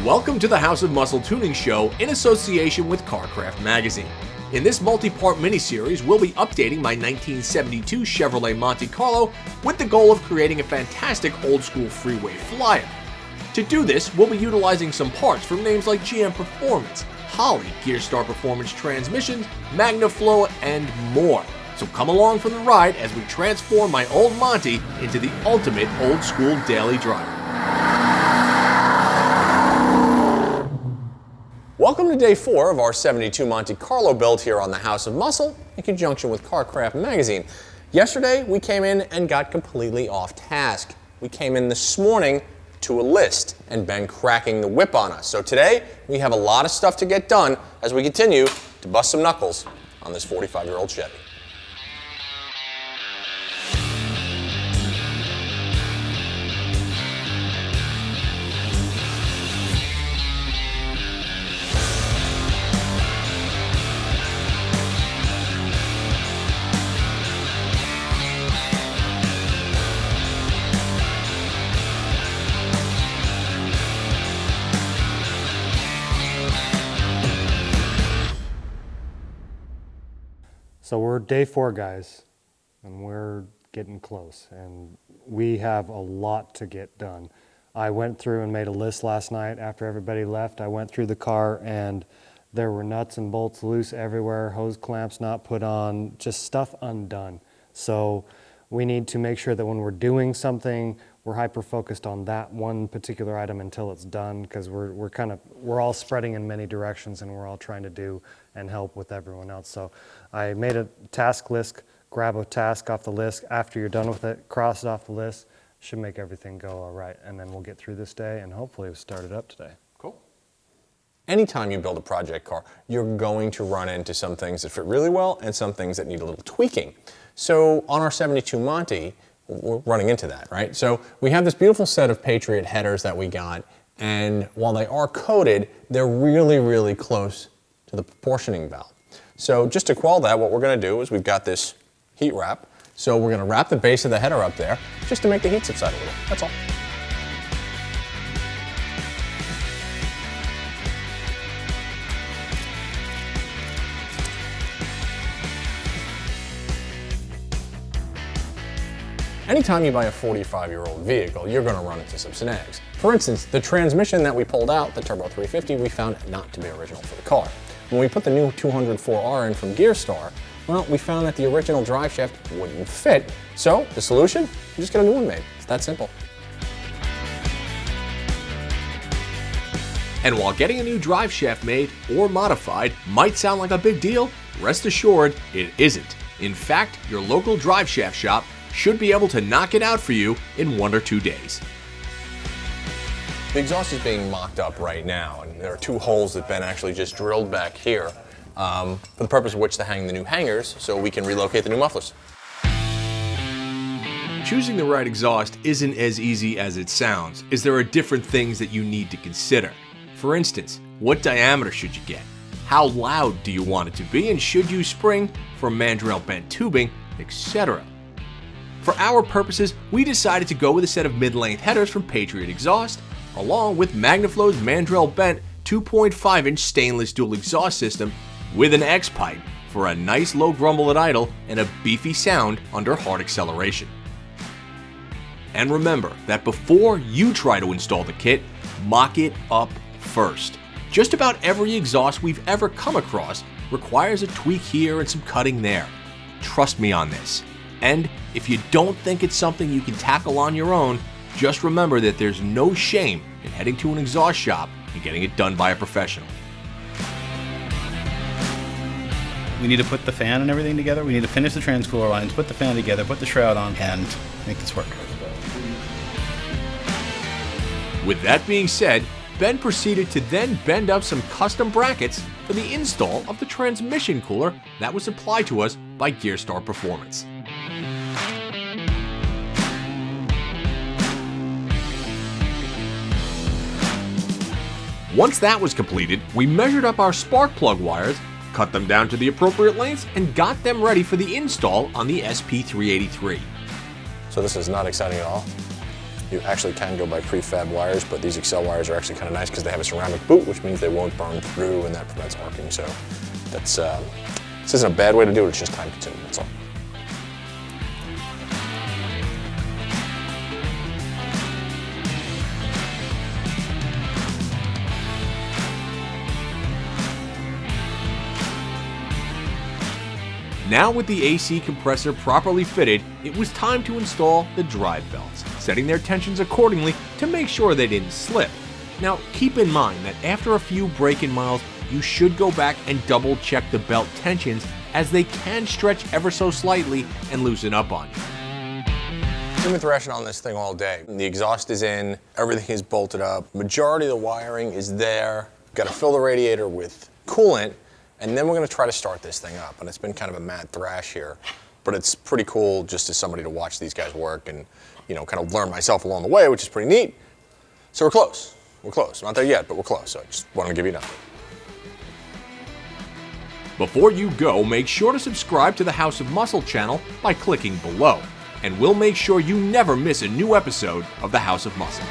Welcome to the House of Muscle Tuning Show in association with CarCraft Magazine. In this multi-part mini-series, we'll be updating my 1972 Chevrolet Monte Carlo with the goal of creating a fantastic old-school freeway flyer. To do this, we'll be utilizing some parts from names like GM Performance, Holley, GearStar Performance transmissions, MagnaFlow, and more. So come along for the ride as we transform my old Monte into the ultimate old-school daily driver. Welcome to day 4 of our 72 Monte Carlo build here on the House of Muscle in conjunction with CarCraft Magazine. Yesterday, we came in and got completely off task. We came in this morning to a list and been cracking the whip on us. So today, we have a lot of stuff to get done as we continue to bust some knuckles on this 45-year-old Chevy. So we're day 4, guys, and we're getting close, and we have a lot to get done. I went through and made a list last night after everybody left. I went through the car, and there were nuts and bolts loose everywhere, hose clamps not put on, just stuff undone. So we need to make sure that when we're doing something, we're hyper-focused on that one particular item until it's done, because we're all spreading in many directions, and we're all trying to do and help with everyone else. So I made a task list. Grab a task off the list. After you're done with it, cross it off the list. Should make everything go all right, and then we'll get through this day and hopefully we'll start it up today. Cool. Anytime you build a project car, you're going to run into some things that fit really well and some things that need a little tweaking. So on our 72 Monte, we're running into that, right? So we have this beautiful set of Patriot headers that we got, and while they are coated, they're really, really close to the proportioning valve. So just to quell that, what we're going to do is we've got this heat wrap. So we're going to wrap the base of the header up there just to make the heat subside a little. That's all. Anytime you buy a 45-year-old vehicle, you're going to run into some snags. For instance, the transmission that we pulled out, the Turbo 350, we found not to be original for the car. When we put the new 204R in from GearStar, well, we found that the original drive shaft wouldn't fit. So the solution? You just get a new one made. It's that simple. And while getting a new drive shaft made or modified might sound like a big deal, rest assured it isn't. In fact, your local drive shaft shop should be able to knock it out for you in 1 or 2 days. The exhaust is being mocked up right now, and there are 2 holes that Ben actually just drilled back here for the purpose of which to hang the new hangers so we can relocate the new mufflers. Choosing the right exhaust isn't as easy as it sounds, as there are different things that you need to consider. For instance, what diameter should you get? How loud do you want it to be, and should you spring for mandrel bent tubing, etc.? For our purposes, we decided to go with a set of mid-length headers from Patriot Exhaust, along with MagnaFlow's mandrel bent 2.5-inch stainless dual exhaust system with an X-pipe for a nice low grumble at idle and a beefy sound under hard acceleration. And remember that before you try to install the kit, mock it up first. Just about every exhaust we've ever come across requires a tweak here and some cutting there. Trust me on this. And if you don't think it's something you can tackle on your own, just remember that there's no shame in heading to an exhaust shop and getting it done by a professional. We need to put the fan and everything together. We need to finish the transcooler lines, put the fan together, put the shroud on, and make this work. With that being said, Ben proceeded to then bend up some custom brackets for the install of the transmission cooler that was supplied to us by GearStar Performance. Once that was completed, we measured up our spark plug wires, cut them down to the appropriate lengths, and got them ready for the install on the SP383. So this is not exciting at all? You actually can go by prefab wires, but these Excel wires are actually kind of nice because they have a ceramic boot, which means they won't burn through, and that prevents arcing. So that's this isn't a bad way to do it. It's just time consuming. That's all. Now with the AC compressor properly fitted, it was time to install the drive belts, setting their tensions accordingly to make sure they didn't slip. Now keep in mind that after a few break-in miles, you should go back and double check the belt tensions as they can stretch ever so slightly and loosen up on you. I've been thrashing on this thing all day. The exhaust is in, everything is bolted up, majority of the wiring is there. Got to fill the radiator with coolant, and then we're going to try to start this thing up. And it's been kind of a mad thrash here, but it's pretty cool just as somebody to watch these guys work and, you know, kind of learn myself along the way, which is pretty neat. So we're close. We're close. Not there yet, but we're close. So I just wanted to give you an update. Before you go, make sure to subscribe to the House of Muscle channel by clicking below, and we'll make sure you never miss a new episode of the House of Muscle.